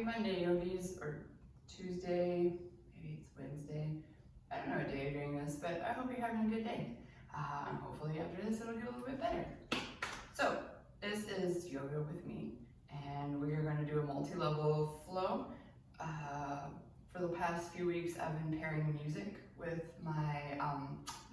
Monday, yogis, or Tuesday, maybe it's Wednesday. I don't know what day you're doing this, but I hope you're having a good day. And hopefully after this, it'll get a little bit better. So this is yoga with me, and we are going to do a multi-level flow. For the past few weeks, I've been pairing music with my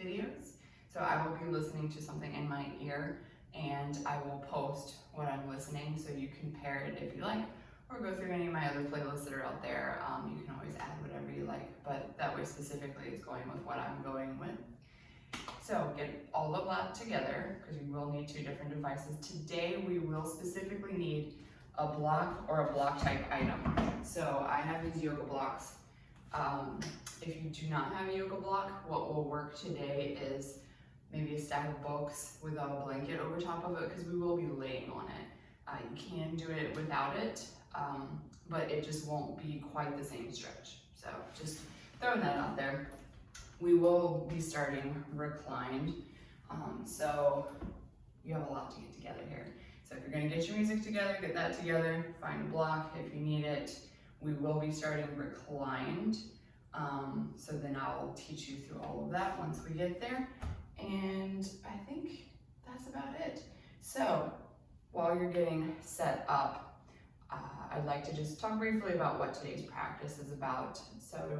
videos. So I will be listening to something in my ear, and I will post what I'm listening so you can pair it if you like, or go through any of my other playlists that are out there. You can always add whatever you like, but that way specifically it's going with what I'm going with. So get all of that together, because we will need two different devices. Today we will specifically need a block or a block type item. So I have these yoga blocks. If you do not have a yoga block, what will work today is maybe a stack of books with a blanket over top of it, because we will be laying on it. You can do it without it, but it just won't be quite the same stretch. So just throwing that out there. We will be starting reclined, so you have a lot to get together here. So if you're going to get your music together, get that together, find a block if you need it. We will be starting reclined, so then I'll teach you through all of that once we get there. And I think that's about it. So while you're getting set up, I'd like to just talk briefly about what today's practice is about. So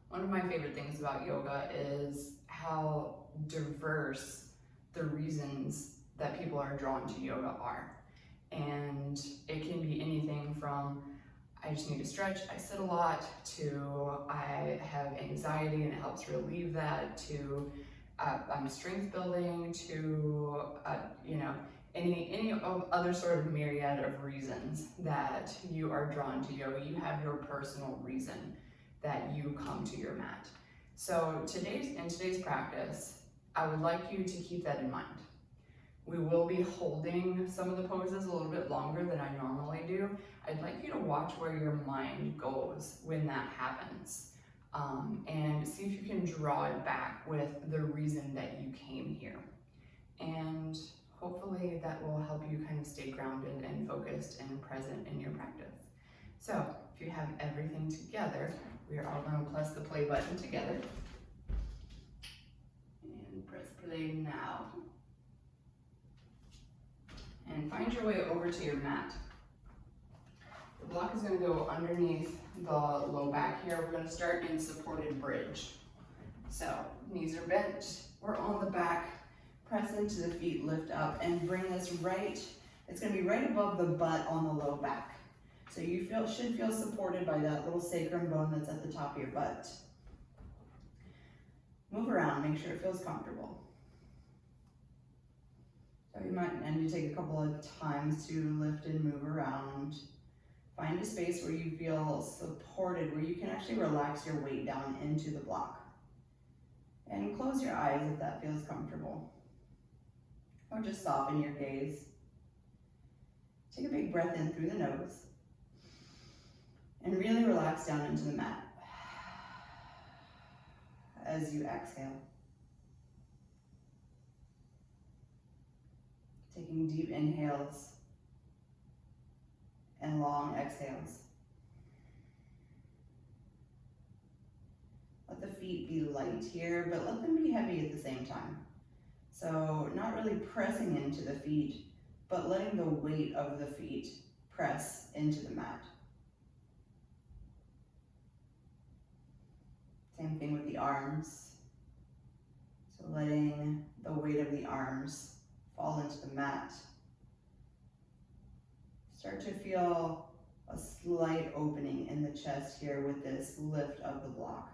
one of my favorite things about yoga is how diverse the reasons that people are drawn to yoga are. And it can be anything from I just need to stretch, I sit a lot, to I have anxiety and it helps relieve that, to I'm strength building, to any other sort of myriad of reasons that you are drawn to yoga. You have your personal reason that you come to your mat. So in today's practice, I would like you to keep that in mind. We will be holding some of the poses a little bit longer than I normally do. I'd like you to watch where your mind goes when that happens, and see if you can draw it back with the reason that you came here. And hopefully that will help you kind of stay grounded and focused and present in your practice. So if you have everything together, we are all going to press the play button together. And press play now. And find your way over to your mat. The block is going to go underneath the low back here. We're going to start in supported bridge. So knees are bent, we're on the back, press into the feet, lift up, and bring this right, it's going to be right above the butt on the low back. So you should feel supported by that little sacrum bone that's at the top of your butt. Move around, make sure it feels comfortable. So you might need to take a couple of times to lift and move around. Find a space where you feel supported, where you can actually relax your weight down into the block. And close your eyes if that feels comfortable. Or just soften your gaze. Take a big breath in through the nose. And really relax down into the mat as you exhale. Taking deep inhales and long exhales. Let the feet be light here, but let them be heavy at the same time. So not really pressing into the feet, but letting the weight of the feet press into the mat. Same thing with the arms. So letting the weight of the arms fall into the mat. Start to feel a slight opening in the chest here with this lift of the block.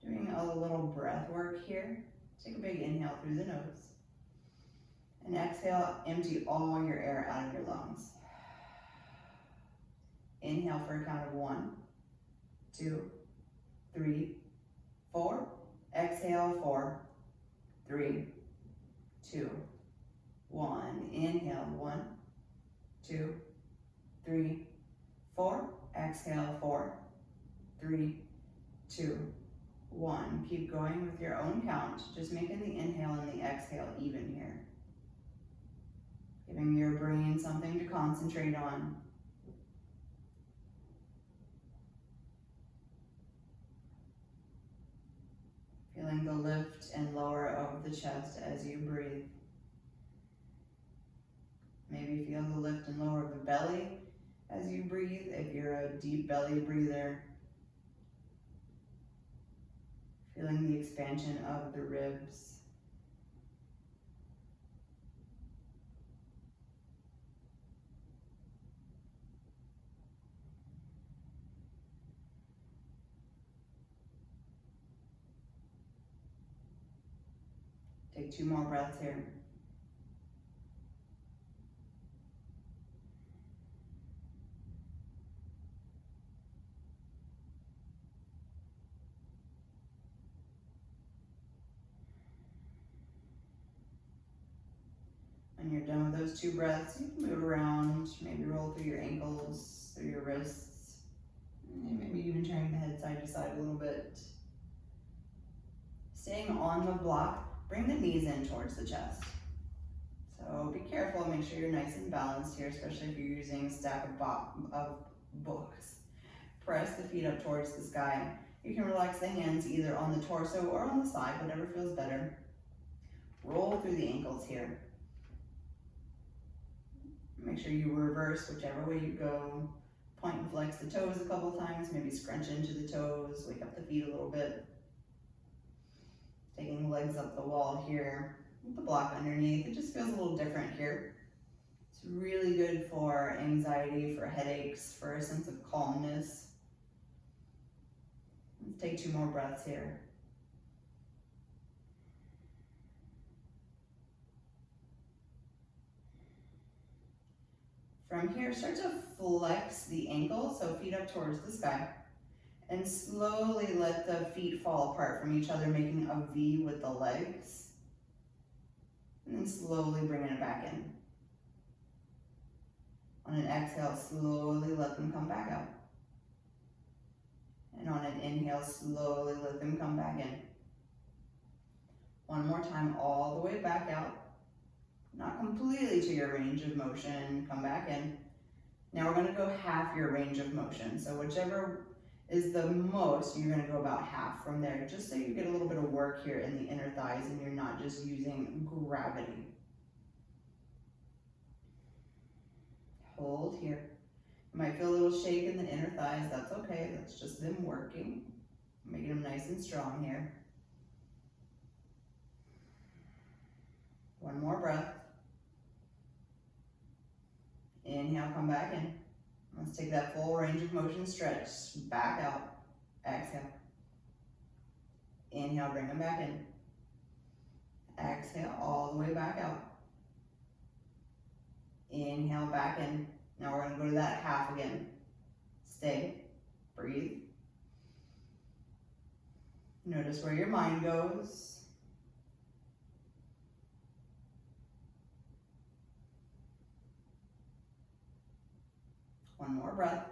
Doing a little breath work here. Take a big inhale through the nose. And exhale, empty all your air out of your lungs. Inhale for a count of 1, 2, 3, 4. Exhale, 4, 3, 2, 1. Inhale, 1, 2, 3, 4. Exhale, 4, 3, 2, 1. Keep going. 1. Keep going with your own count, just making the inhale and the exhale even here. Giving your brain something to concentrate on. Feeling the lift and lower of the chest as you breathe. Maybe feel the lift and lower of the belly as you breathe, if you're a deep belly breather. Feeling the expansion of the ribs. Take 2 more breaths here. When you're done with those 2 breaths, you can move around, maybe roll through your ankles, through your wrists, and maybe even turning the head side to side a little bit. Staying on the block, bring the knees in towards the chest. So be careful, make sure you're nice and balanced here, especially if you're using a stack of books. Press the feet up towards the sky. You can relax the hands either on the torso or on the side, whatever feels better. Roll through the ankles here. Make sure you reverse whichever way you go. Point and flex the toes a couple times, maybe scrunch into the toes, wake up the feet a little bit. Taking the legs up the wall here with the block underneath. It just feels a little different here. It's really good for anxiety, for headaches, for a sense of calmness. Let's take 2 more breaths here. From here, start to flex the ankles, so feet up towards the sky. And slowly let the feet fall apart from each other, making a V with the legs. And then slowly bringing it back in. On an exhale, slowly let them come back out. And on an inhale, slowly let them come back in. One more time, all the way back out. Not completely to your range of motion, come back in. Now we're gonna go half your range of motion. So whichever is the most, you're gonna go about half from there, just so you get a little bit of work here in the inner thighs and you're not just using gravity. Hold here. You might feel a little shake in the inner thighs, that's okay, that's just them working. Making them nice and strong here. One more breath. Inhale, come back in. Let's take that full range of motion stretch. Back out. Exhale. Inhale, bring them back in. Exhale, all the way back out. Inhale, back in. Now we're going to go to that half again. Stay. Breathe. Notice where your mind goes. One more breath.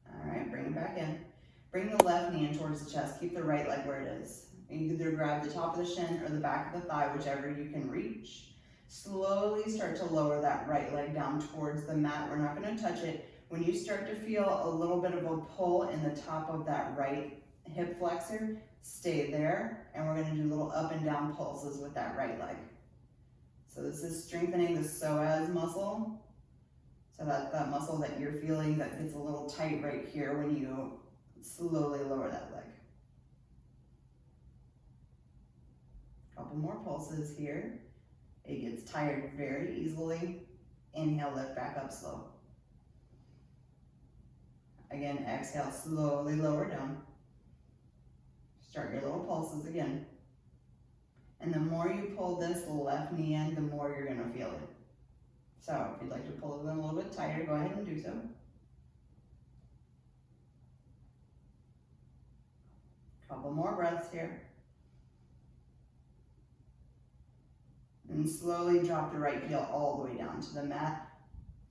All right, bring it back in. Bring the left knee in towards the chest. Keep the right leg where it is. You either grab the top of the shin or the back of the thigh, whichever you can reach. Slowly start to lower that right leg down towards the mat. We're not going to touch it. When you start to feel a little bit of a pull in the top of that right hip flexor, stay there. And we're going to do little up and down pulses with that right leg. So this is strengthening the psoas muscle. So that muscle that you're feeling that gets a little tight right here when you slowly lower that leg. Couple more pulses here. It gets tired very easily. Inhale, lift back up slow. Again, exhale, slowly lower down. Start your little pulses again. And the more you pull this left knee in, the more you're gonna feel it. So if you'd like to pull it in a little bit tighter, go ahead and do so. Couple more breaths here. And slowly drop the right heel all the way down to the mat.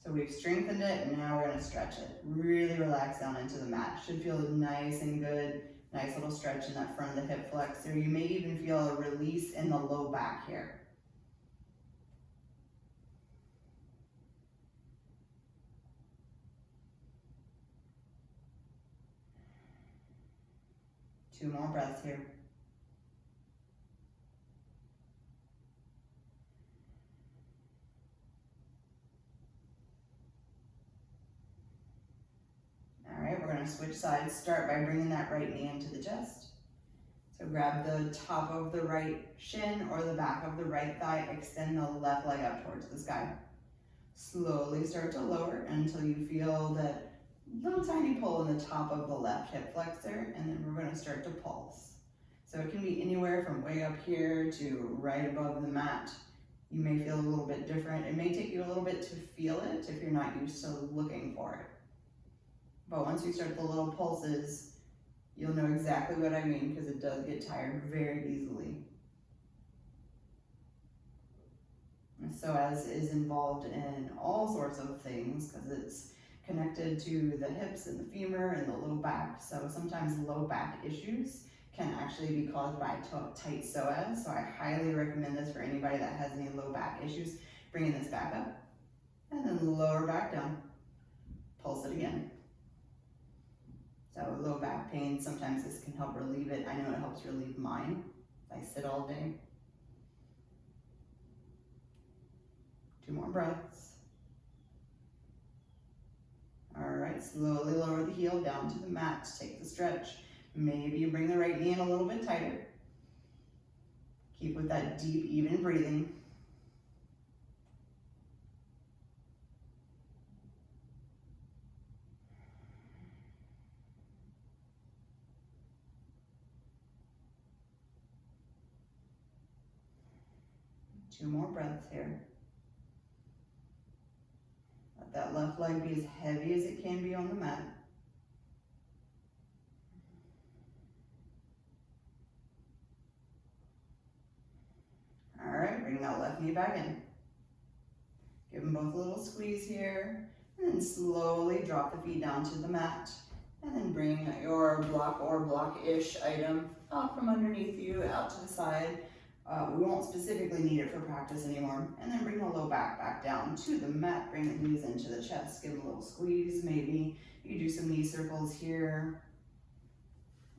So we've strengthened it, and now we're gonna stretch it. Really relax down into the mat. Should feel nice and good. Nice little stretch in that front of the hip flexor. You may even feel a release in the low back here. 2 more breaths here. All right, we're going to switch sides. Start by bringing that right knee into the chest. So grab the top of the right shin or the back of the right thigh, extend the left leg up towards the sky. Slowly start to lower until you feel that little tiny pull in the top of the left hip flexor, and then we're going to start to pulse. So it can be anywhere from way up here to right above the mat. You may feel a little bit different. It may take you a little bit to feel it if you're not used to looking for it. But once you start the little pulses, you'll know exactly what I mean, because it does get tired very easily. And psoas is involved in all sorts of things because it's connected to the hips and the femur and the low back. So sometimes low back issues can actually be caused by tight psoas. So I highly recommend this for anybody that has any low back issues. Bringing this back up and then lower back down. Pulse it again. So low back pain, sometimes this can help relieve it. I know it helps relieve mine. I sit all day. 2 more breaths. All right, slowly lower the heel down to the mat. Take the stretch. Maybe you bring the right knee in a little bit tighter. Keep with that deep, even breathing. Two more breaths here. Let that left leg be as heavy as it can be on the mat. All right, bring that left knee back in. Give them both a little squeeze here, and then slowly drop the feet down to the mat. And then bring your block or block-ish item out from underneath you, out to the side. We won't specifically need it for practice anymore. And then bring the low back back down to the mat. Bring the knees into the chest. Give them a little squeeze. Maybe you do some knee circles here,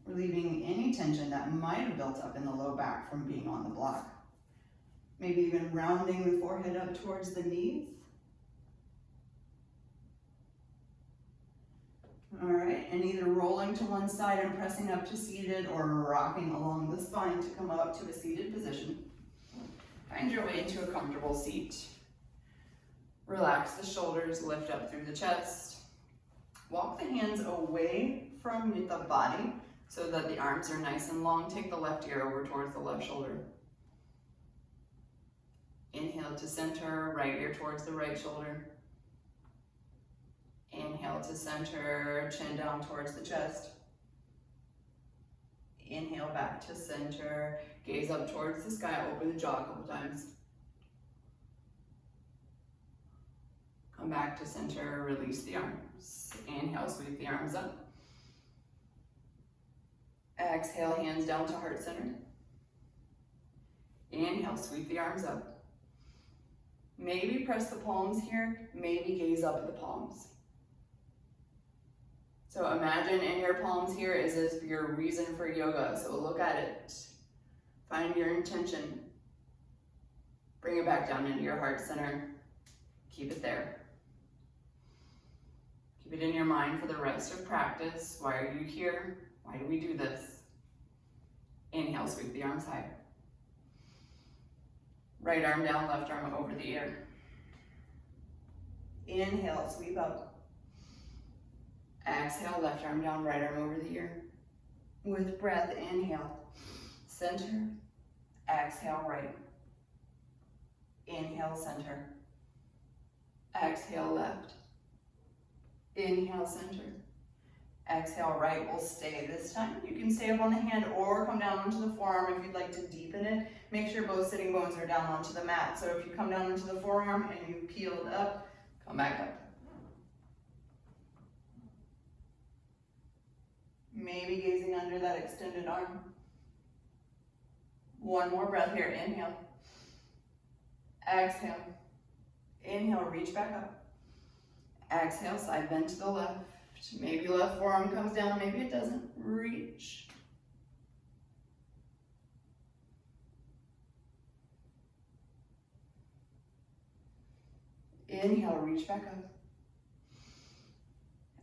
relieving any tension that might have built up in the low back from being on the block. Maybe even rounding the forehead up towards the knees. All right, and either rolling to one side and pressing up to seated or rocking along the spine to come up to a seated position. Find your way into a comfortable seat. Relax the shoulders, lift up through the chest. Walk the hands away from the body so that the arms are nice and long. Take the left ear over towards the left shoulder. Inhale to center, right ear towards the right shoulder. Inhale to center, chin down towards the chest. Inhale back to center, gaze up towards the sky, open the jaw a couple times. Come back to center, release the arms. Inhale, sweep the arms up. Exhale, hands down to heart center. Inhale, sweep the arms up. Maybe press the palms here, maybe gaze up at the palms. So imagine in your palms here is as your reason for yoga. So look at it. Find your intention. Bring it back down into your heart center. Keep it there. Keep it in your mind for the rest of practice. Why are you here? Why do we do this? Inhale, sweep the arms high. Right arm down, left arm over the ear. Inhale, sweep up. Exhale, left arm down, right arm over the ear. With breath, inhale, center. Exhale, right. Inhale, center. Exhale, left. Inhale, center. Exhale, right. We'll stay this time. You can stay up on the hand or come down onto the forearm if you'd like to deepen it. Make sure both sitting bones are down onto the mat. So if you come down into the forearm and you peeled up, come back up. Maybe gazing under that extended arm. One more breath here. Inhale. Exhale. Inhale, reach back up. Exhale, side bend to the left. Maybe left forearm comes down, maybe it doesn't. Reach. Inhale, reach back up.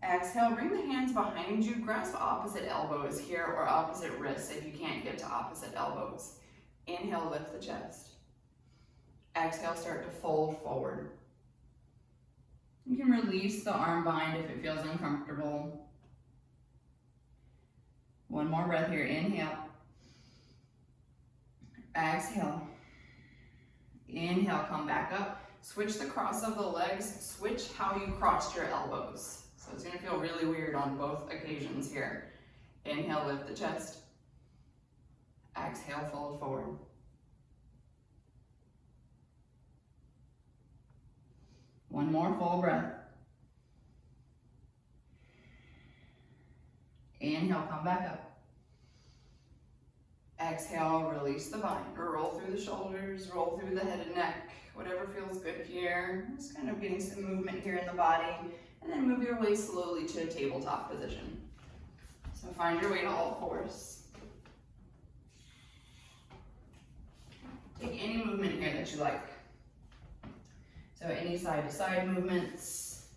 Exhale, bring the hands behind you. Grasp opposite elbows here or opposite wrists if you can't get to opposite elbows. Inhale, lift the chest. Exhale, start to fold forward. You can release the arm bind if it feels uncomfortable. One more breath here. Inhale. Exhale. Inhale, come back up. Switch the cross of the legs. Switch how you crossed your elbows. So it's going to feel really weird on both occasions here. Inhale, lift the chest. Exhale, fold forward. One more full breath. Inhale, come back up. Exhale, release the bind. Roll through the shoulders, roll through the head and neck. Whatever feels good here. Just kind of getting some movement here in the body. And then move your way slowly to a tabletop position. So find your way to all fours. Take any movement here that you like. So any side to side movements,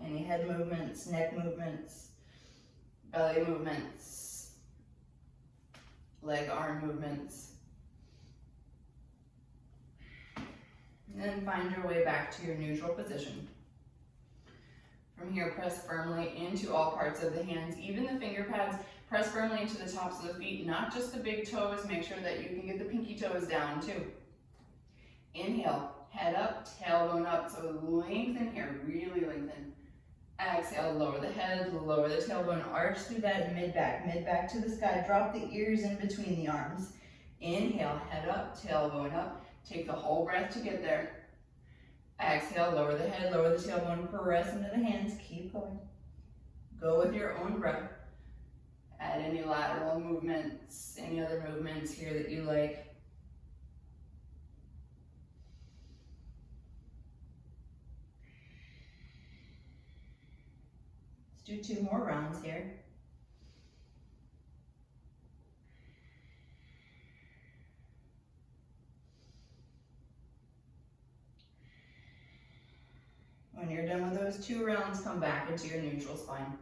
any head movements, neck movements, belly movements, leg arm movements. And then find your way back to your neutral position. From here, press firmly into all parts of the hands, even the finger pads. Press firmly into the tops of the feet, not just the big toes. Make sure that you can get the pinky toes down too. Inhale, head up, tailbone up. So lengthen here, really lengthen. Exhale, lower the head, lower the tailbone, arch through that mid back to the sky. Drop the ears in between the arms. Inhale, head up, tailbone up. Take the whole breath to get there. Exhale, lower the head, lower the tailbone, press into the hands, keep going. Go with your own breath. Add any lateral movements, any other movements here that you like. Let's do 2 more rounds here. When you're done with those 2 rounds, come back into your neutral spine.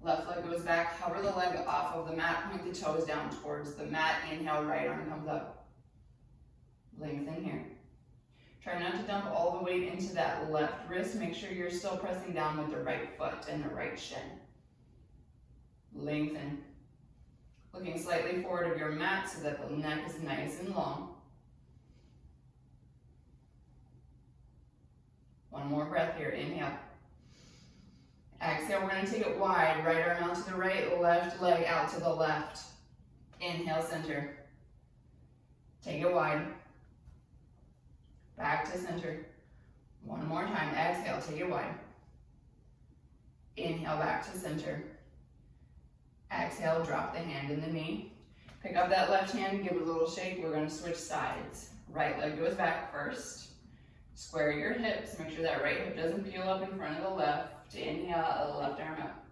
Left leg goes back, hover the leg off of the mat, point the toes down towards the mat. Inhale, right arm comes up. Lengthen here. Try not to dump all the weight into that left wrist. Make sure you're still pressing down with the right foot and the right shin. Lengthen. Looking slightly forward of your mat so that the neck is nice and long. One more breath here. Inhale. Exhale, we're going to take it wide. Right arm out to the right, left leg out to the left. Inhale, center. Take it wide. Back to center. One more time. Exhale, take it wide. Inhale, back to center. Exhale, drop the hand in the knee. Pick up that left hand, give it a little shake. We're going to switch sides. Right leg goes back first. Square your hips. Make sure that right hip doesn't peel up in front of the left. Inhale, left arm up.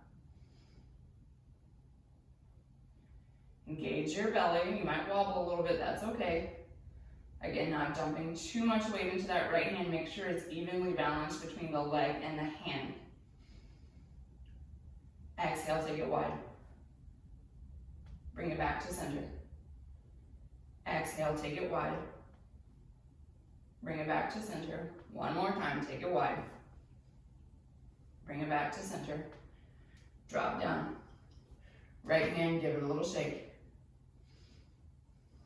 Engage your belly. You might wobble a little bit, that's okay. Again, not dumping too much weight into that right hand. Make sure it's evenly balanced between the leg and the hand. Exhale, take it wide. Bring it back to center. Exhale, take it wide. Bring it back to center. One more time, take it wide. Bring it back to center. Drop down. Right hand, give it a little shake.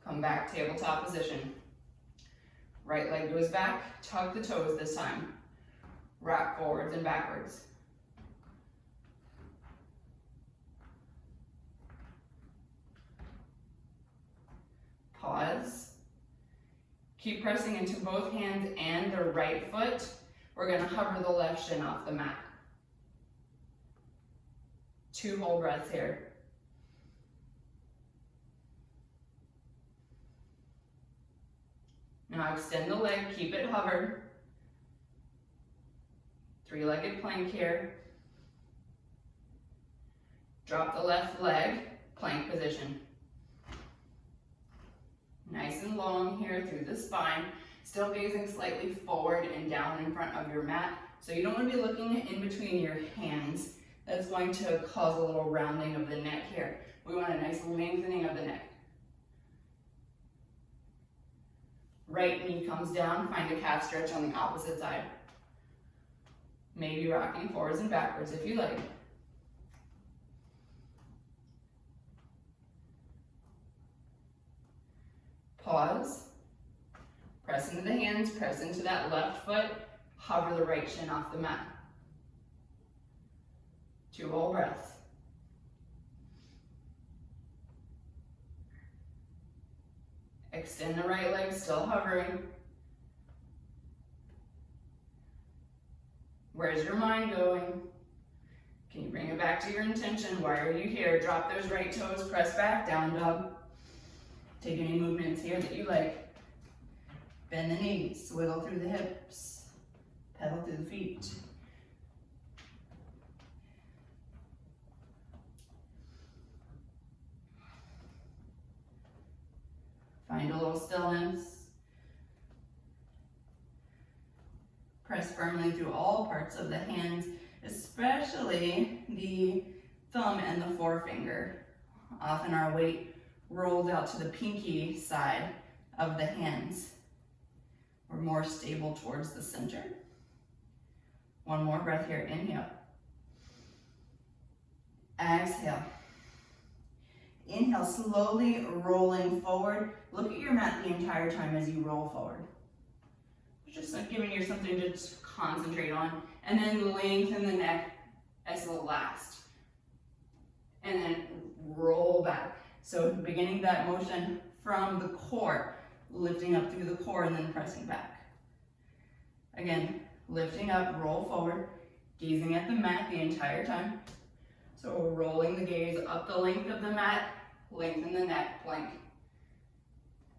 Come back, tabletop position. Right leg goes back, tug the toes this time. Rock forwards and backwards. Pause. Keep pressing into both hands and the right foot. We're going to hover the left shin off the mat. 2 whole breaths here. Now extend the leg, keep it hovered. 3-legged plank here. Drop the left leg, plank position. Nice and long here through the spine. Still gazing slightly forward and down in front of your mat. So you don't want to be looking in between your hands. That's going to cause a little rounding of the neck here. We want a nice lengthening of the neck. Right knee comes down, find a calf stretch on the opposite side. Maybe rocking forwards and backwards if you like. Pause. Press into the hands, press into that left foot, hover the right shin off the mat. 2 whole breaths. Extend the right leg, still hovering. Where's your mind going? Can you bring it back to your intention? Why are you here? Drop those right toes, press back, down dog. Take any movements here that you like. Bend the knees, wiggle through the hips, pedal through the feet. Find a little stillness. Press firmly through all parts of the hands, especially the thumb and the forefinger. Often our weight rolls out to the pinky side of the hands. We're more stable towards the center. One more breath here, inhale. Exhale. Inhale, slowly rolling forward. Look at your mat the entire time as you roll forward. Just giving you something to concentrate on. And then lengthen the neck as the last. And then roll back. So beginning that motion from the core, lifting up through the core and then pressing back. Again, lifting up, roll forward, gazing at the mat the entire time. So we're rolling the gaze up the length of the mat, lengthen the neck, plank.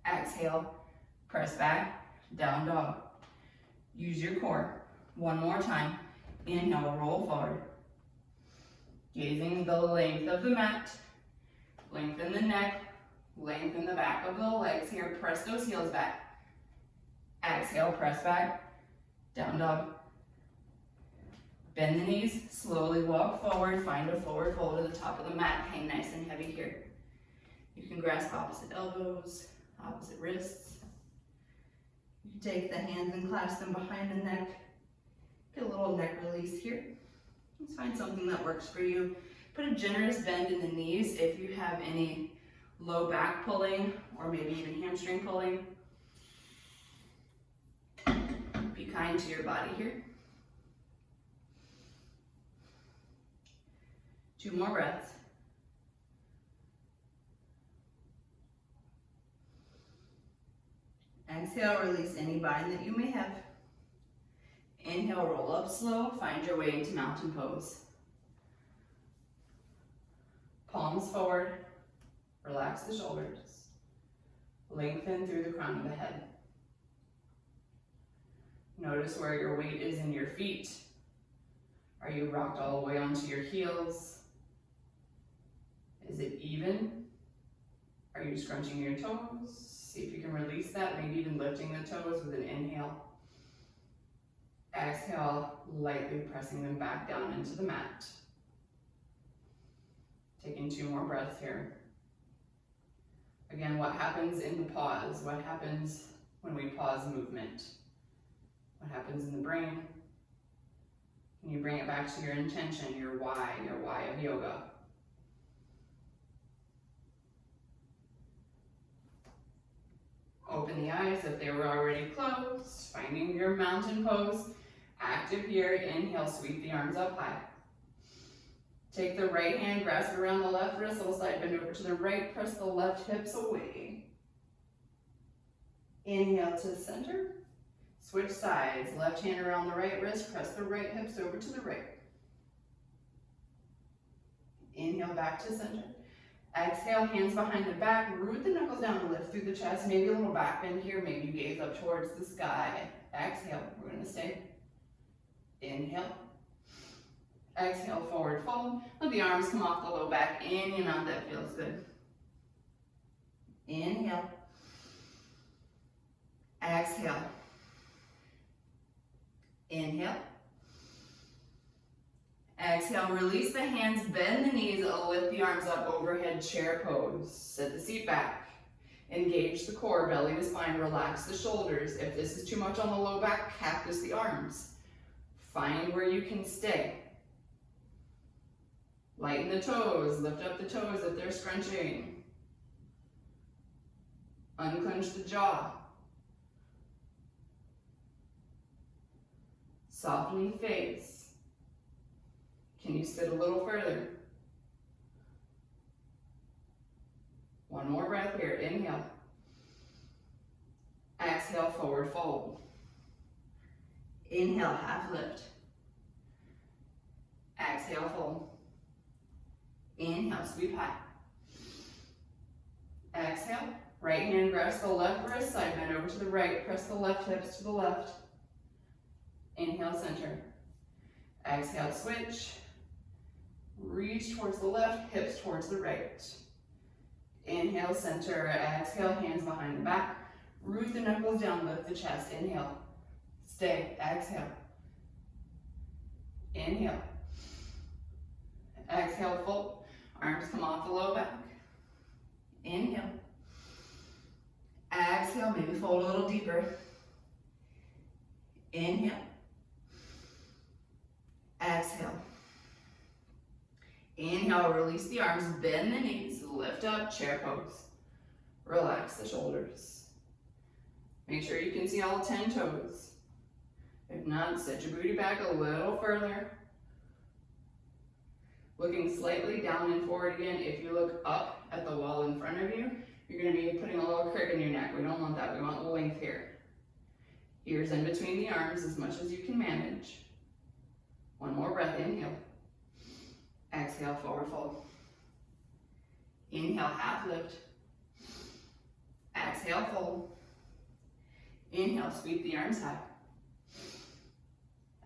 Exhale, press back, down dog. Use your core. One more time. Inhale, roll forward. Gazing the length of the mat, lengthen the neck, lengthen the back of the legs here. Press those heels back. Exhale, press back, down dog. Bend the knees, slowly walk forward, find a forward fold at the top of the mat, hang nice and heavy here. You can grasp opposite elbows, opposite wrists. You can take the hands and clasp them behind the neck. Get a little neck release here. Let's find something that works for you. Put a generous bend in the knees if you have any low back pulling or maybe even hamstring pulling. Be kind to your body here. 2 more breaths. Exhale, release any bind that you may have. Inhale, roll up slow, find your way into mountain pose. Palms forward, relax the shoulders. Lengthen through the crown of the head. Notice where your weight is in your feet. Are you rocked all the way onto your heels? Is it even? Are you scrunching your toes? See if you can release that, maybe even lifting the toes with an inhale. Exhale, lightly pressing them back down into the mat. Taking 2 more breaths here. Again, what happens in the pause? What happens when we pause movement? What happens in the brain? Can you bring it back to your intention, your why of yoga? Open the eyes if they were already closed, finding your mountain pose. Active here, inhale, sweep the arms up high. Take the right hand, grasp it around the left wrist, little side bend over to the right, press the left hips away. Inhale to center, switch sides, left hand around the right wrist, press the right hips over to the right. Inhale back to center. Exhale, hands behind the back, root the knuckles down to lift through the chest, maybe a little back bend here, maybe you gaze up towards the sky. Exhale, we're gonna stay. Inhale. Exhale, forward fold. Let the arms come off the low back, any amount that feels good. Inhale. Exhale. Inhale. Exhale, release the hands, bend the knees, lift the arms up, overhead chair pose. Set the seat back. Engage the core, belly to spine, relax the shoulders. If this is too much on the low back, cactus the arms. Find where you can stay. Lighten the toes, lift up the toes if they're scrunching. Unclench the jaw. Softening the face. Can you sit a little further? One more breath here. Inhale. Exhale, forward fold. Inhale, half lift. Exhale, fold. Inhale, sweep high. Exhale, right hand grabs the left wrist, side bend over to the right, press the left hips to the left. Inhale, center. Exhale, switch. Reach towards the left, hips towards the right. Inhale, center. Exhale, hands behind the back. Root the knuckles down, lift the chest. Inhale. Stay. Exhale. Inhale. Exhale, fold. Arms come off the low back. Inhale. Exhale, maybe fold a little deeper. Inhale. Exhale. Inhale, release the arms, bend the knees, lift up, chair pose. Relax the shoulders. Make sure you can see all 10 toes. If not, set your booty back a little further. Looking slightly down and forward again. If you look up at the wall in front of you, you're going to be putting a little crick in your neck. We don't want that. We want length here. Ears in between the arms as much as you can manage. One more breath. Inhale. Exhale, forward fold. Inhale, half lift. Exhale, fold. Inhale, sweep the arms high.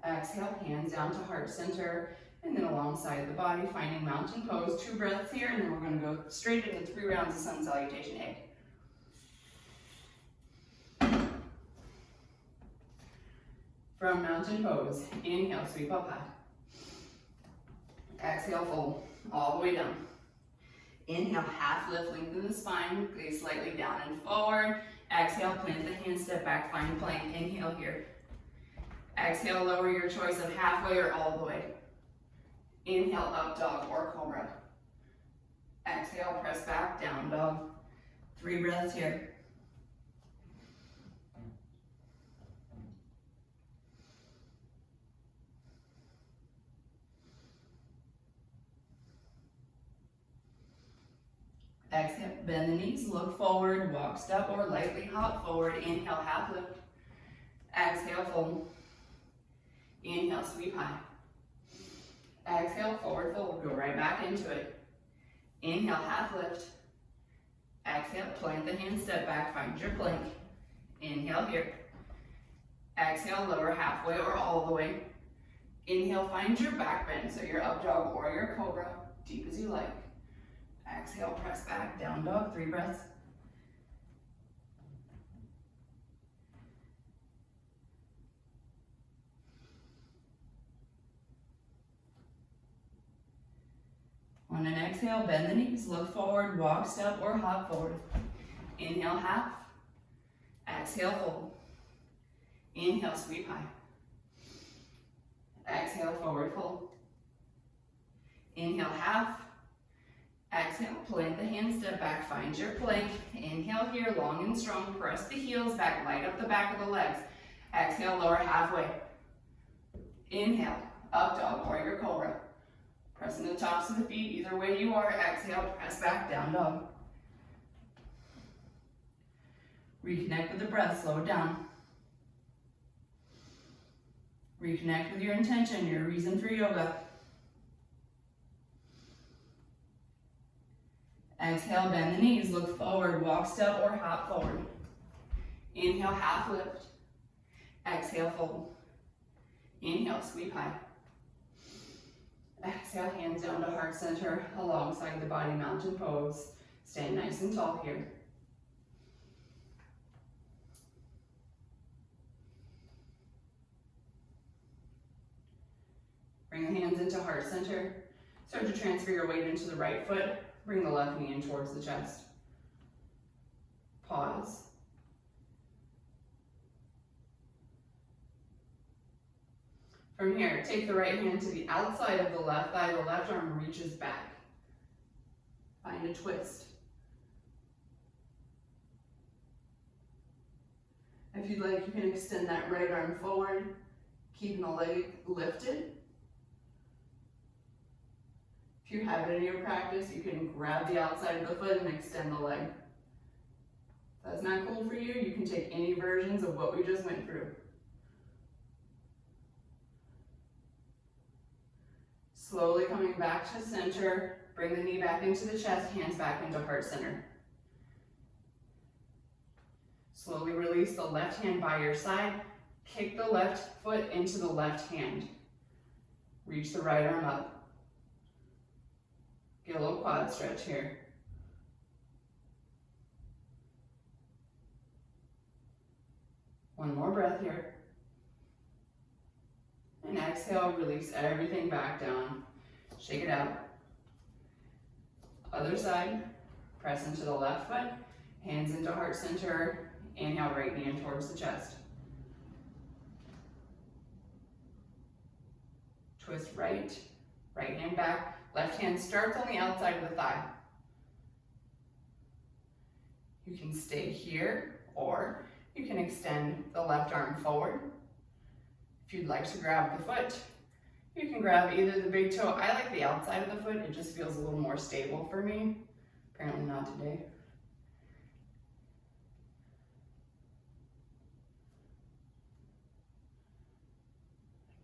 Exhale, hands down to heart center, and then alongside the body, finding mountain pose. 2 breaths here, and then we're going to go straight into 3 rounds of sun salutation egg. From mountain pose, inhale, sweep up high. Exhale, fold all the way down. Inhale, half lift, lengthen the spine, gaze slightly down and forward. Exhale, plant the hands, step back, find plank. Inhale here. Exhale, lower your choice of halfway or all the way. Inhale, up dog or cobra. Exhale, press back, down dog. 3 breaths here. Exhale, bend the knees, look forward, walk, step, or lightly hop forward. Inhale, half lift. Exhale, fold. Inhale, sweep high. Exhale, forward fold. Go right back into it. Inhale, half lift. Exhale, plant the hands, step back, find your plank. Inhale here. Exhale, lower halfway or all the way. Inhale, find your back bend, so your up dog or your cobra, deep as you like. Exhale, press back, down dog, 3 breaths. On an exhale, bend the knees, look forward, walk, step, or hop forward. Inhale, half. Exhale, fold. Inhale, sweep high. Exhale, forward fold. Inhale, half. Exhale, plant the hands, step back, find your plank. Inhale here, long and strong, press the heels back, light up the back of the legs. Exhale, lower halfway. Inhale, up dog or your cobra. Pressing the tops of the feet, either way you are. Exhale, press back, down dog. Reconnect with the breath, slow it down. Reconnect with your intention, your reason for yoga. Exhale, bend the knees, look forward, walk, step, or hop forward. Inhale, half lift. Exhale, fold. Inhale, sweep high. Exhale, hands down to heart center, alongside the body, mountain pose. Stand nice and tall here. into heart center. Start to transfer your weight into the right foot. Bring the left knee in towards the chest. Pause. From here, take the right hand to the outside of the left thigh. The left arm reaches back. Find a twist. If you'd like, you can extend that right arm forward, keeping the leg lifted. If you have it in your practice, you can grab the outside of the foot and extend the leg. If that's not cool for you, you can take any versions of what we just went through. Slowly coming back to center, bring the knee back into the chest, hands back into heart center. Slowly release the left hand by your side, kick the left foot into the left hand. Reach the right arm up. Get a little quad stretch here. One more breath here. And exhale, release everything back down. Shake it out. Other side, press into the left foot, hands into heart center. Inhale, right knee in towards the chest. Twist right, right hand back, left hand starts on the outside of the thigh. You can stay here, or you can extend the left arm forward. If you'd like to grab the foot, you can grab either the big toe. I like the outside of the foot, it just feels a little more stable for me. Apparently not today.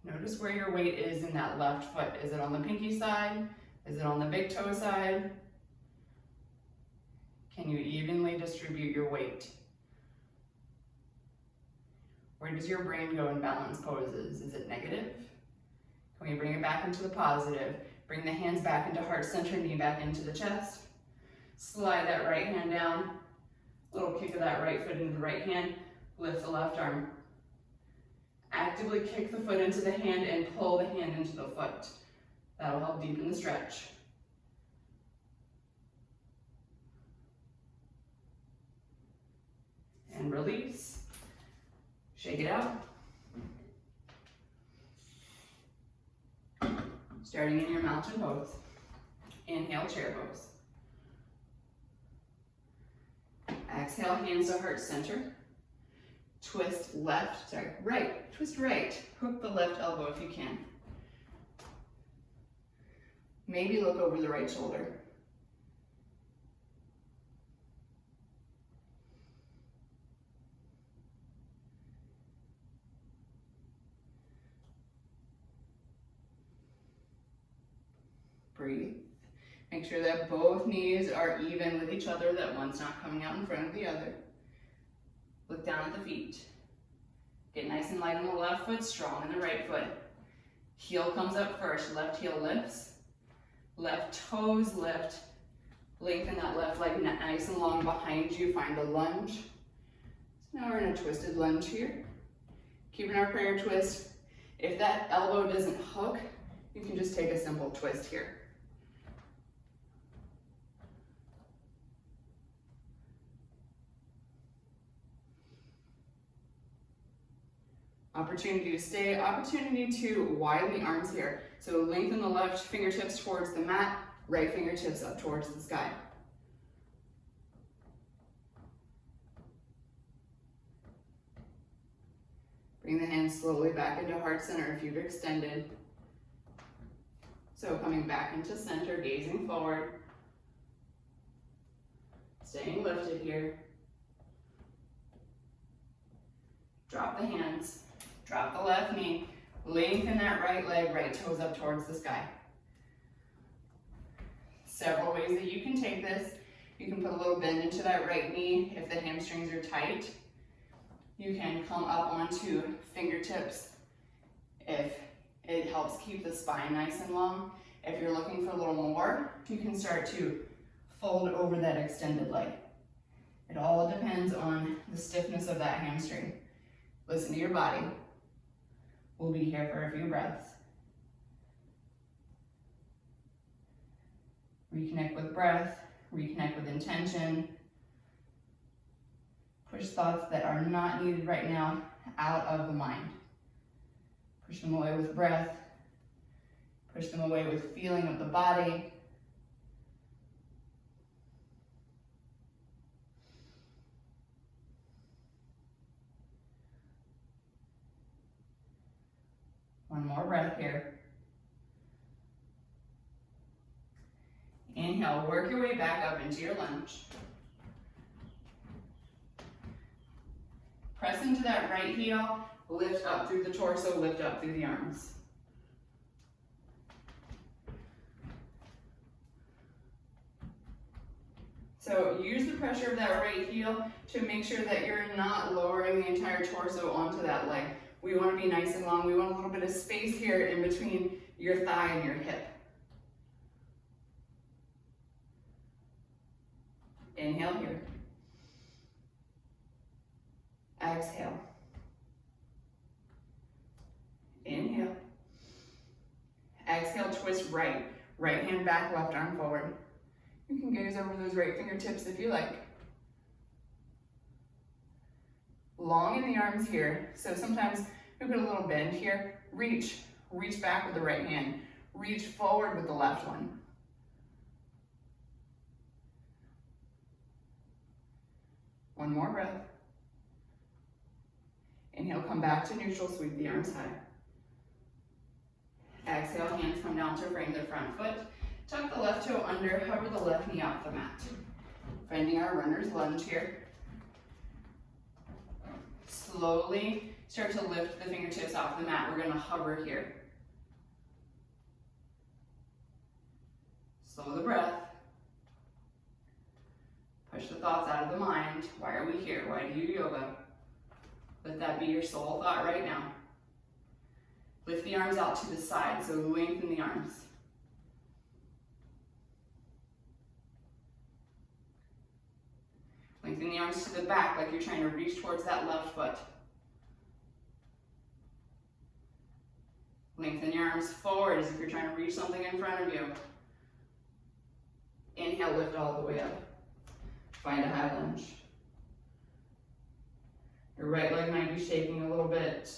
Notice where your weight is in that left foot. Is it on the pinky side? Is it on the big toe side? Can you evenly distribute your weight? Where does your brain go in balance poses? Is it negative? Can we bring it back into the positive? Bring the hands back into heart center, knee back into the chest. Slide that right hand down. Little kick of that right foot into the right hand. Lift the left arm. Actively kick the foot into the hand and pull the hand into the foot. That'll help deepen the stretch. And release. Shake it out. Starting in your mountain pose. Inhale, chair pose. Exhale, hands to heart center. Twist right, twist right. Hook the left elbow if you can. Maybe look over the right shoulder. Breathe. Make sure that both knees are even with each other, that one's not coming out in front of the other. Look down at the feet. Get nice and light on the left foot, strong in the right foot. Heel comes up first, left heel lifts. Left toes lift. Lengthen that left leg nice and long behind you, find a lunge. So now we're in a twisted lunge here. Keeping our prayer twist. If that elbow doesn't hook, you can just take a simple twist here. Opportunity to stay, opportunity to widen the arms here. So lengthen the left fingertips towards the mat, right fingertips up towards the sky. Bring the hands slowly back into heart center if you've extended. So coming back into center, gazing forward. Staying lifted here. Drop the hands. Drop the left knee, lengthen that right leg, right toes up towards the sky. Several ways that you can take this. You can put a little bend into that right knee if the hamstrings are tight. You can come up onto fingertips if it helps keep the spine nice and long. If you're looking for a little more, you can start to fold over that extended leg. It all depends on the stiffness of that hamstring. Listen to your body. We'll be here for a few breaths. Reconnect with breath, reconnect with intention. Push thoughts that are not needed right now out of the mind. Push them away with breath. Push them away with feeling of the body. One more breath here. Inhale, work your way back up into your lunge. Press into that right heel, lift up through the torso, lift up through the arms. So use the pressure of that right heel to make sure that you're not lowering the entire torso onto that leg. We want to be nice and long. We want a little bit of space here in between your thigh and your hip. Inhale here. Exhale. Inhale. Exhale, twist right. Right hand back, left arm forward. You can gaze over those right fingertips if you like. Long in the arms here. So sometimes we put a little bend here. Reach back with the right hand. Reach forward with the left one. One more breath. Inhale, come back to neutral, sweep the arms high. Exhale, hands come down to frame the front foot. Tuck the left toe under, hover the left knee off the mat. Finding our runner's lunge here. Slowly start to lift the fingertips off the mat. We're gonna hover here. Slow the breath. Push the thoughts out of the mind. Why are we here? Why do you yoga? Let that be your sole thought right now. Lift the arms out to the side, so lengthen the arms. Lengthen the arms to the back like you're trying to reach towards that left foot. Lengthen your arms forward as if you're trying to reach something in front of you. Inhale, lift all the way up. Find a high lunge. Your right leg might be shaking a little bit.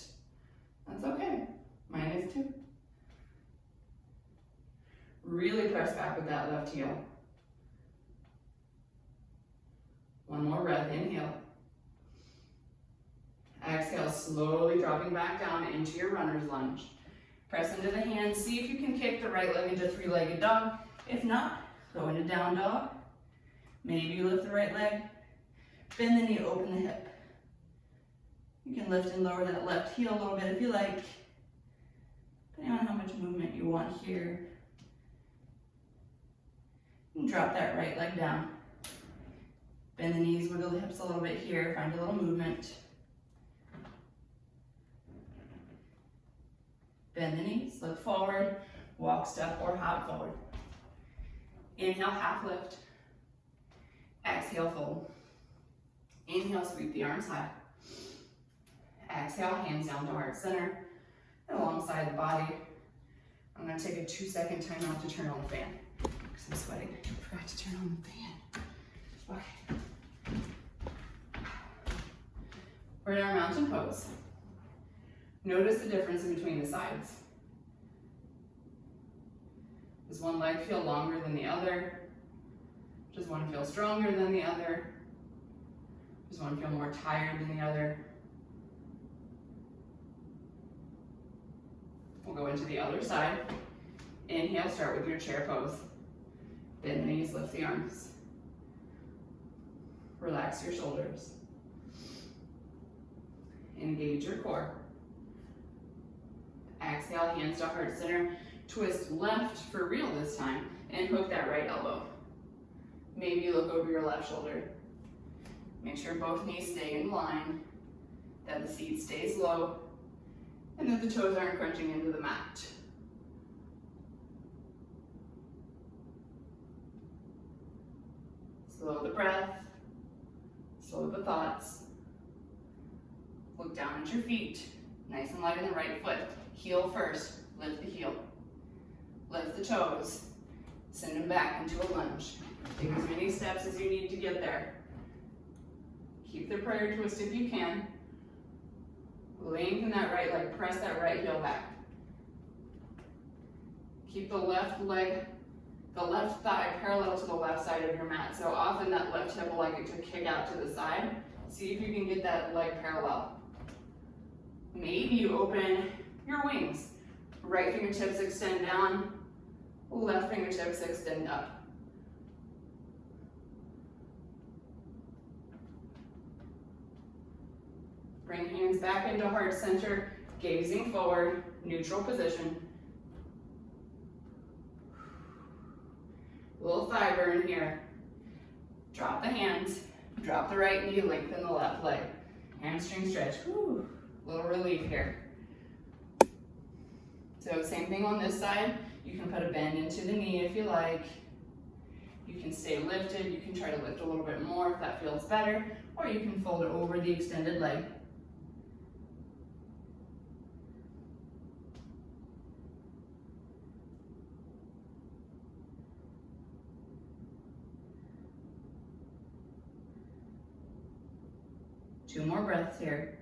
That's okay. Mine is too. Really press back with that left heel. One more breath, inhale. Exhale, slowly dropping back down into your runner's lunge. Press into the hands, see if you can kick the right leg into three-legged dog. If not, go into down dog. Maybe you lift the right leg, bend the knee, open the hip. You can lift and lower that left heel a little bit if you like, depending on how much movement you want here. And drop that right leg down. Bend the knees, wiggle the hips a little bit here, find a little movement. Bend the knees, look forward, walk, step, or hop forward. Inhale, half lift. Exhale, fold. Inhale, sweep the arms high. Exhale, hands down to heart center and alongside the body. I'm going to take a 2-second time out to turn on the fan because I'm sweating. I forgot to turn on the fan. Okay. We're in our mountain pose. Notice the difference between the sides. Does one leg feel longer than the other? Does one feel stronger than the other? Does one feel more tired than the other? We'll go into the other side. Inhale, start with your chair pose. Bend the knees, lift the arms. Relax your shoulders. Engage your core. Exhale, hands to heart center. Twist left for real this time and hook that right elbow. Maybe you look over your left shoulder. Make sure both knees stay in line, that the seat stays low, and that the toes aren't crunching into the mat. Slow the breath, slow the thoughts. Look down at your feet, nice and light in the right foot. Heel first, lift the heel. Lift the toes, send them back. back into a lunge. Take as many steps as you need to get there. Keep the prayer twist if you can. Lengthen that right leg, press that right heel back. Keep the left leg, the left thigh parallel to the left side of your mat. So often that left hip will like it to kick out to the side. See if you can get that leg parallel. Maybe you open your wings. Right fingertips extend down, left fingertips extend up. Bring hands back into heart center, gazing forward, neutral position. Little thigh burn here. Drop the hands, drop the right knee, lengthen the left leg. Hamstring stretch, whew, little relief here. So same thing on this side. You can put a bend into the knee if you like. You can stay lifted. You can try to lift a little bit more if that feels better, or you can fold it over the extended leg. Two more breaths here.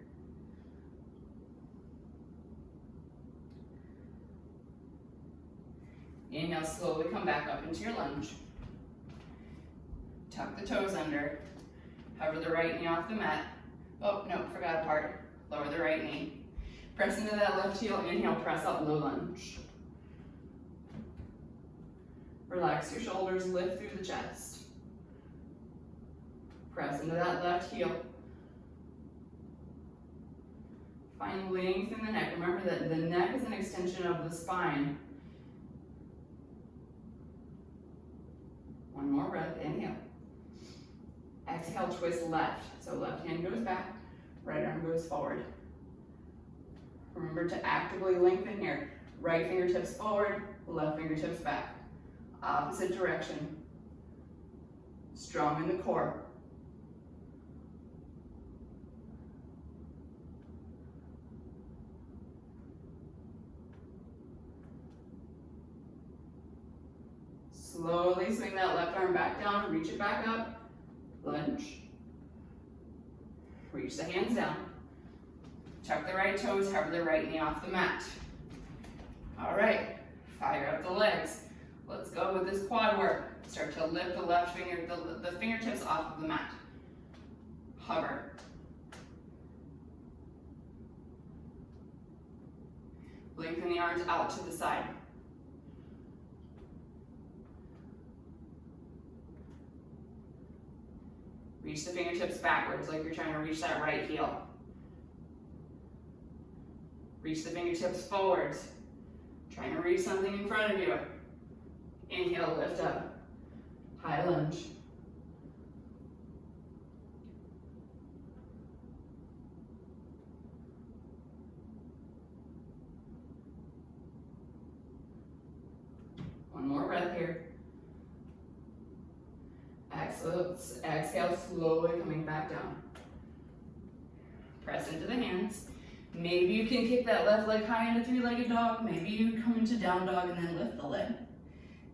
Inhale, slowly come back up into your lunge. Tuck the toes under. Hover the right knee off the mat. Oh, no, forgot a part. Lower the right knee. Press into that left heel. Inhale, press up, low lunge. Relax your shoulders, lift through the chest. Press into that left heel. Find length in the neck. Remember that the neck is an extension of the spine. One more breath, inhale. Exhale, twist left. So left hand goes back, right arm goes forward. Remember to actively lengthen here. Right fingertips forward, left fingertips back. Opposite direction. Strong in the core. Slowly swing that left arm back down, reach it back up, lunge. Reach the hands down. Tuck the right toes, hover the right knee off the mat. All right, fire up the legs. Let's go with this quad work. Start to lift the left finger, the fingertips off of the mat. Hover. Lengthen the arms out to the side. Reach the fingertips backwards like you're trying to reach that right heel. Reach the fingertips forwards. Trying to reach something in front of you. Inhale, lift up. High lunge. One more breath here. Exhale, slowly coming back down. Press into the hands. Maybe you can kick that left leg high into three-legged dog. Maybe you come into down dog and then lift the leg.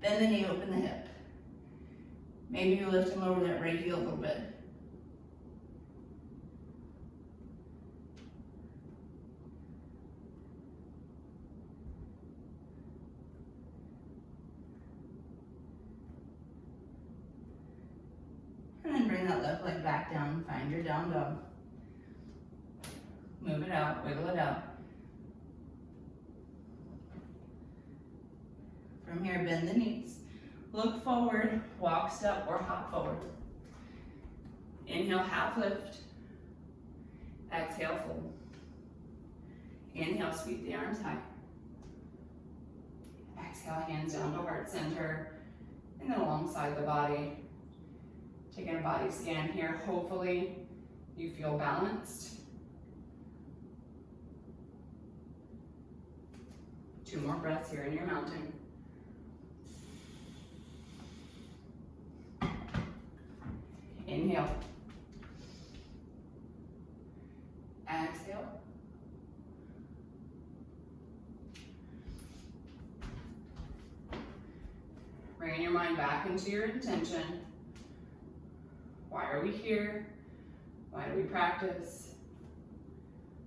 Bend the knee, open the hip. Maybe you lift and lower that right heel a little bit. And then bring that left leg back down, find your down dog. Move it out, wiggle it out. From here, bend the knees. Look forward, walk, step, or hop forward. Inhale, half lift. Exhale, fold. Inhale, sweep the arms high. Exhale, hands down to heart center, and then alongside the body. Taking a body scan here. Hopefully you feel balanced. Two more breaths here in your mountain. Inhale. Exhale. Bringing your mind back into your intention. Why are we here? Why do we practice?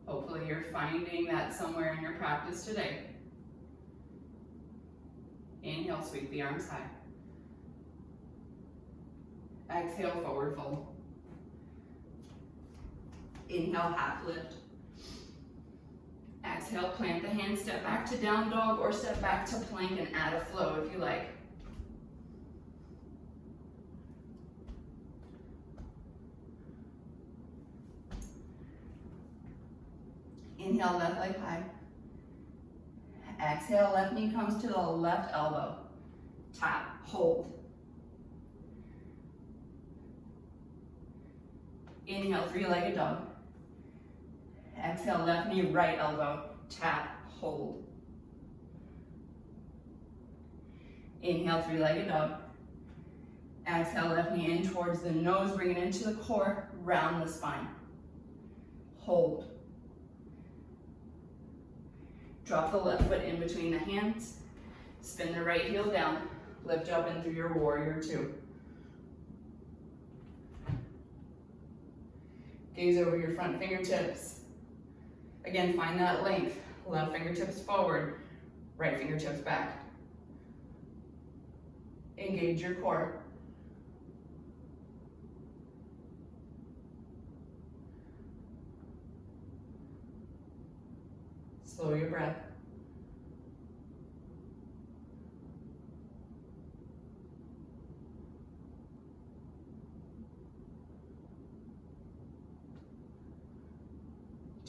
Hopefully you're finding that somewhere in your practice today. Inhale, sweep the arms high. Exhale, forward fold. Inhale, half lift. Exhale, plant the hands, step back to down dog or step back to plank and add a flow if you like. Inhale, left leg high. Exhale, left knee comes to the left elbow. Tap, hold. Inhale, three-legged dog. Exhale, left knee, right elbow. Tap, hold. Inhale, three-legged dog. Exhale, left knee in towards the nose, bring it into the core, round the spine. Hold. Drop the left foot in between the hands. Spin the right heel down. Lift up and through your warrior two. Gaze over your front fingertips. Again, find that length. Left fingertips forward, right fingertips back. Engage your core. Slow your breath.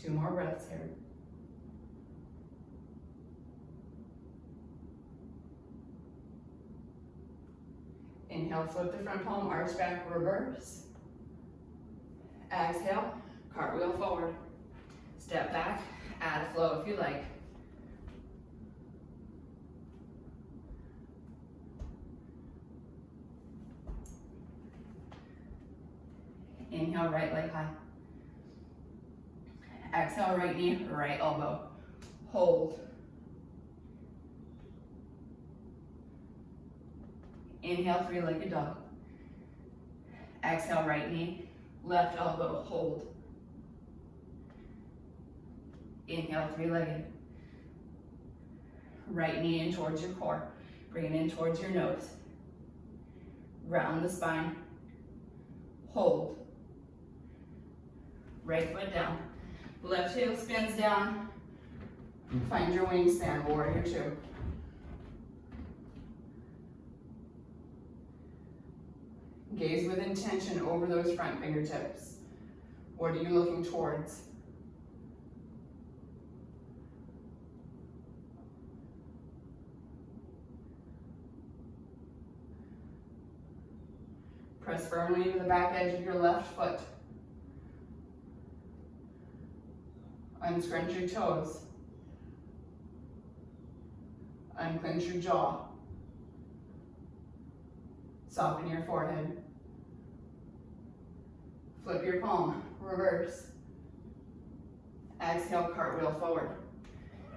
Two more breaths here. Inhale, flip the front palm, arch back, reverse. Exhale, cartwheel forward. Step back, add a flow if you like. Inhale, right leg high. Exhale, right knee, right elbow. Hold. Inhale, three-legged dog. Exhale, right knee, left elbow, hold. Inhale, three-legged. Right knee in towards your core. Bring it in towards your nose. Round the spine. Hold. Right foot down. Left heel spins down. Find your wingspan, warrior two. Gaze with intention over those front fingertips. What are you looking towards? Press firmly into the back edge of your left foot. Unscrunch your toes. Unclench your jaw. Soften your forehead. Flip your palm, reverse. Exhale, cartwheel forward.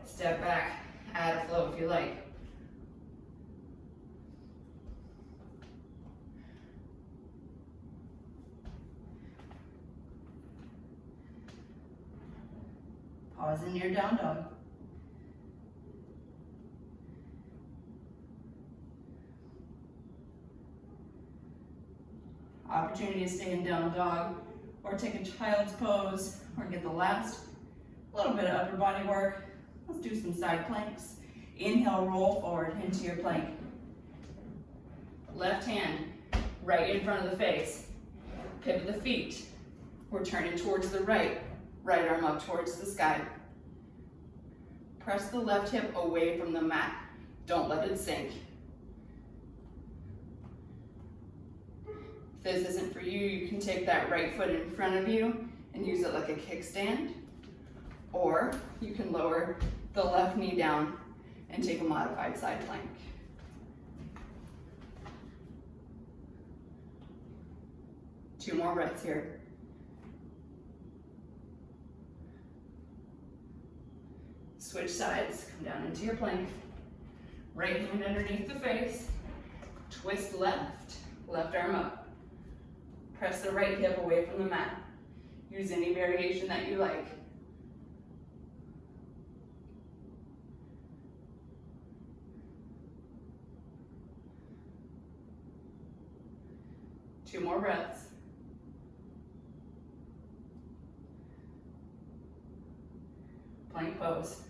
Step back, add a flow if you like. Pause in your down dog. Opportunity to stay in down dog or take a child's pose or get the last little bit of upper body work. Let's do some side planks. Inhale, roll forward into your plank. Left hand right in front of the face. Pivot the feet. We're turning towards the right. Right arm up towards the sky. Press the left hip away from the mat. Don't let it sink. If this isn't for you, you can take that right foot in front of you and use it like a kickstand. Or you can lower the left knee down and take a modified side plank. Two more breaths here. Switch sides, come down into your plank. Right hand underneath the face. Twist left, left arm up. Press the right hip away from the mat. Use any variation that you like. Two more breaths. Plank pose.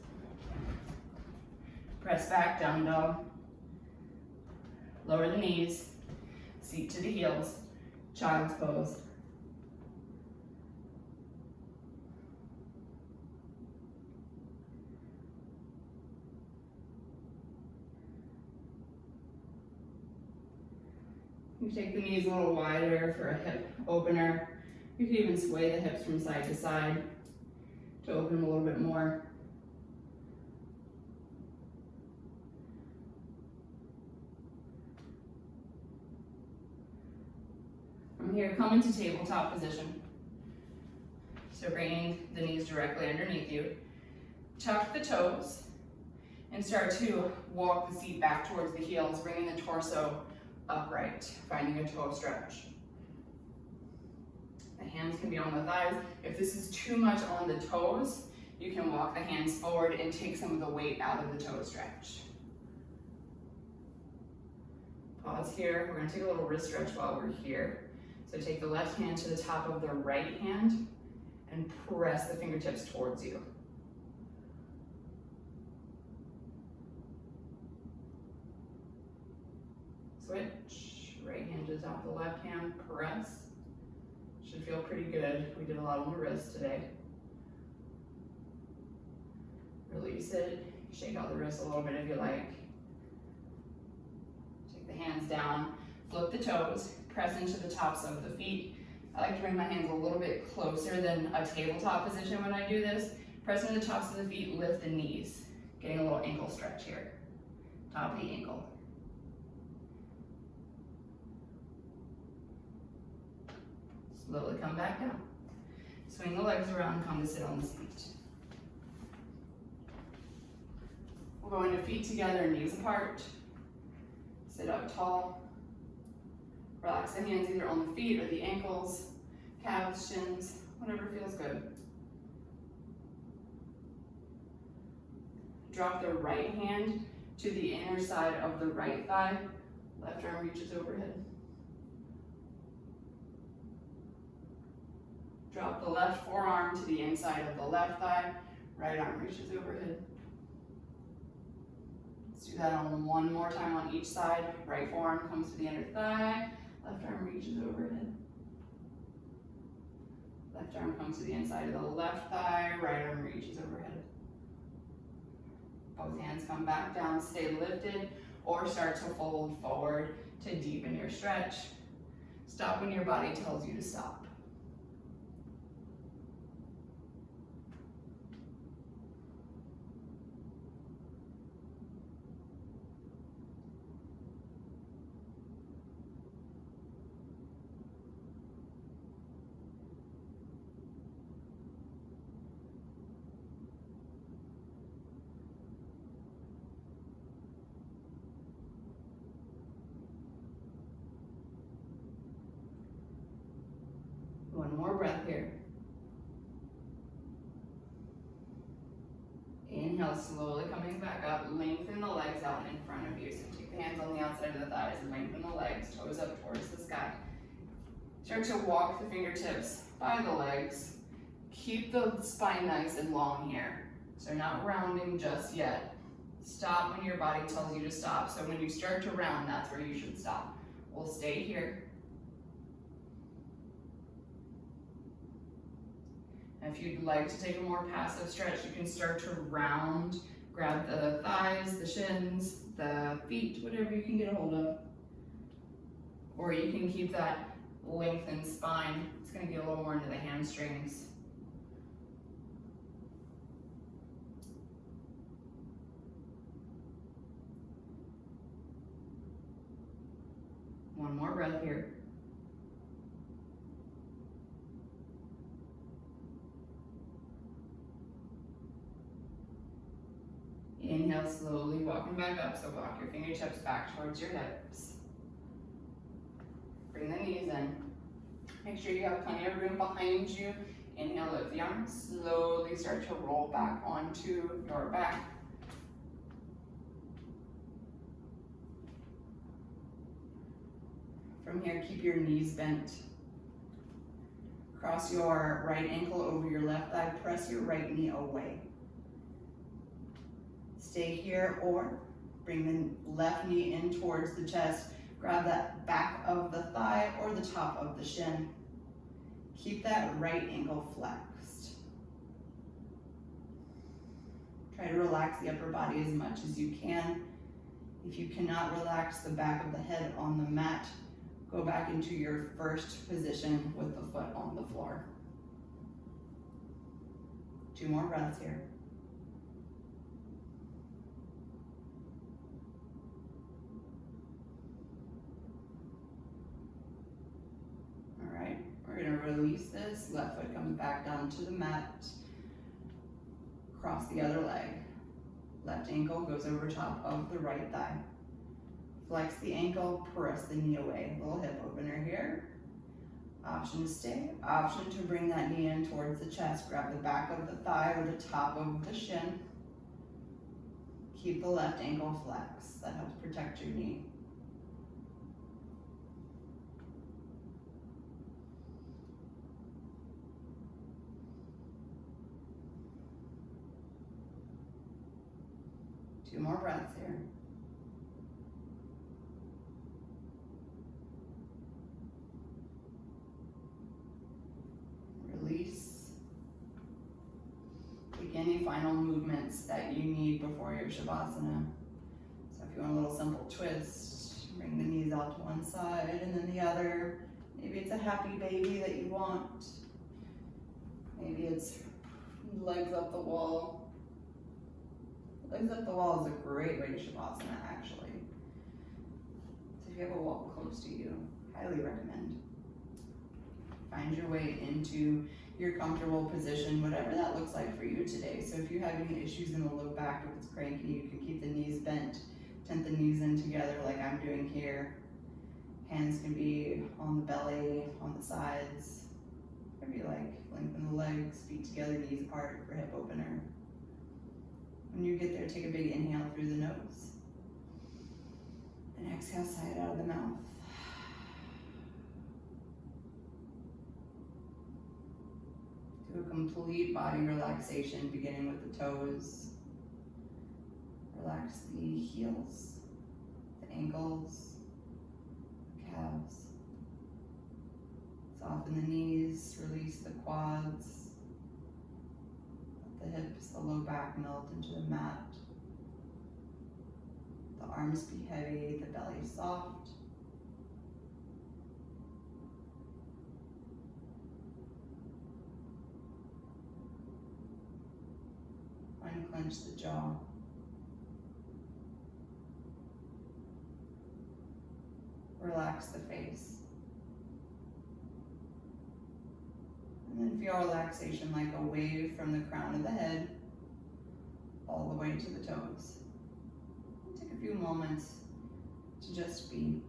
Press back, down dog. Lower the knees, seat to the heels, child's pose. You take the knees a little wider for a hip opener. You can even sway the hips from side to side to open them a little bit more. From here, come into tabletop position. So bringing the knees directly underneath you. Tuck the toes and start to walk the seat back towards the heels, bringing the torso upright, finding a toe stretch. The hands can be on the thighs. If this is too much on the toes, you can walk the hands forward and take some of the weight out of the toe stretch. Pause here. We're going to take a little wrist stretch while we're here. So take the left hand to the top of the right hand and press the fingertips towards you. Switch, right hand to the top of the left hand, press. Should feel pretty good. We did a lot on the wrist today. Release it, shake out the wrist a little bit if you like. Take the hands down, flip the toes, press into the tops of the feet. I like to bring my hands a little bit closer than a tabletop position when I do this. Press into the tops of the feet, lift the knees. Getting a little ankle stretch here. Top of the ankle. Slowly come back down. Swing the legs around, come to sit on the seat. We'll go into feet together, knees apart. Sit up tall. Relax the hands either on the feet or the ankles, calves, shins, whatever feels good. Drop the right hand to the inner side of the right thigh. Left arm reaches overhead. Drop the left forearm to the inside of the left thigh. Right arm reaches overhead. Let's do that on one more time on each side. Right forearm comes to the inner thigh. Left arm reaches overhead. Left arm comes to the inside of the left thigh. Right arm reaches overhead. Both hands come back down, stay lifted, or start to fold forward to deepen your stretch. Stop when your body tells you to stop. One more breath here. Inhale, slowly coming back up. Lengthen the legs out in front of you. So take the hands on the outside of the thighs and lengthen the legs, toes up towards the sky. Start to walk the fingertips by the legs. Keep the spine nice and long here. So not rounding just yet. Stop when your body tells you to stop. So when you start to round, that's where you should stop. We'll stay here. If you'd like to take a more passive stretch, you can start to round, grab the thighs, the shins, the feet, whatever you can get a hold of. Or you can keep that lengthened spine. It's going to get a little more into the hamstrings. One more breath here. Inhale, slowly walking back up, so walk your fingertips back towards your hips. Make sure you have plenty of room behind you. Inhale, lift the arms. Slowly start to roll back onto your back. From here, keep your knees bent. Cross your right ankle over your left thigh. Press your right knee away. Stay here or bring the left knee in towards the chest. Grab that back of the thigh or the top of the shin. Keep that right ankle flexed. Try to relax the upper body as much as you can. If you cannot relax the back of the head on the mat, go back into your first position with the foot on the floor. 2 more breaths here. All right, we're gonna release this. Left foot comes back down to the mat. Cross the other leg. Left ankle goes over top of the right thigh. Flex the ankle, press the knee away. Little hip opener here. Option to stay, option to bring that knee in towards the chest. Grab the back of the thigh or the top of the shin. Keep the left ankle flexed. That helps protect your knee. Two more breaths here. Release. Take any final movements that you need before your Shavasana. So if you want a little simple twist, bring the knees out to one side and then the other. Maybe it's a happy baby that you want. Maybe it's legs up the wall. Legs up the wall is a great way to Shavasana, actually. So if you have a wall close to you, highly recommend. Find your way into your comfortable position, whatever that looks like for you today. So if you have any issues in the low back, if it's cranky, you can keep the knees bent, tent the knees in together like I'm doing here. Hands can be on the belly, on the sides, whatever you like. Lengthen the legs, feet together, knees apart for hip opener. When you get there, take a big inhale through the nose. And exhale, sigh it out of the mouth. Do a complete body relaxation, beginning with the toes. Relax the heels, the ankles, the calves. Soften the knees, release the quads. The hips, the low back melt into the mat. The arms be heavy, the belly soft. Unclench the jaw. Relax the face. And then feel relaxation like a wave from the crown of the head all the way to the toes. Take a few moments to just be.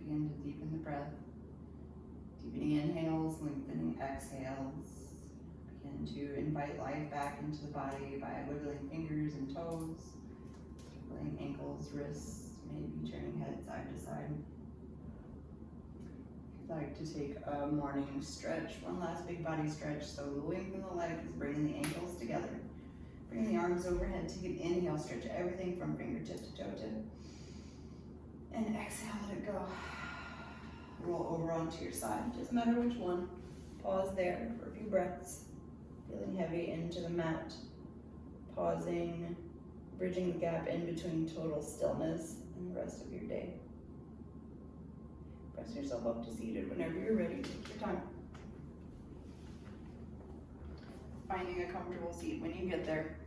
Begin to deepen the breath, Deepening inhales, lengthening exhales. Begin to invite life back into the body by wiggling fingers and toes, wiggling ankles, wrists, maybe turning head side to side. If you'd like to take a morning stretch, one last big body stretch. So the length of the life is bringing the ankles together. Bring the arms overhead. Take an inhale, stretch everything from fingertip to toe tip. And exhale, let it go. Roll over onto your side, doesn't matter which one. Pause there for a few breaths. Feeling heavy into the mat. Pausing, bridging the gap in between total stillness and the rest of your day. Press yourself up to seated whenever you're ready. Take your time. Finding a comfortable seat when you get there.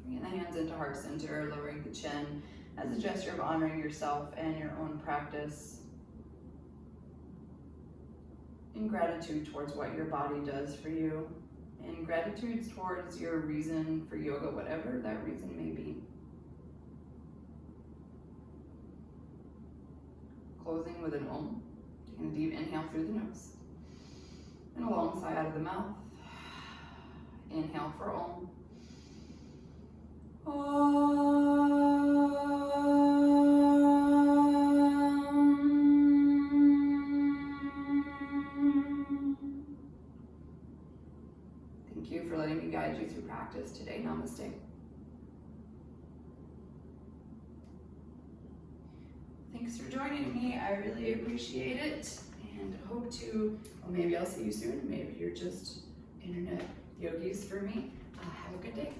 Bringing the hands into heart center, lowering the chin as a gesture of honoring yourself and your own practice. In gratitude towards what your body does for you. In gratitude towards your reason for yoga, whatever that reason may be. Closing with an Om. Taking a deep inhale through the nose. And a long sigh out of the mouth. Inhale for Om. Thank you for letting me guide you through practice today. Namaste. Thanks for joining me. I really appreciate it and hope to, well, maybe I'll see you soon. Maybe you're just internet yogis for me. Have a good day.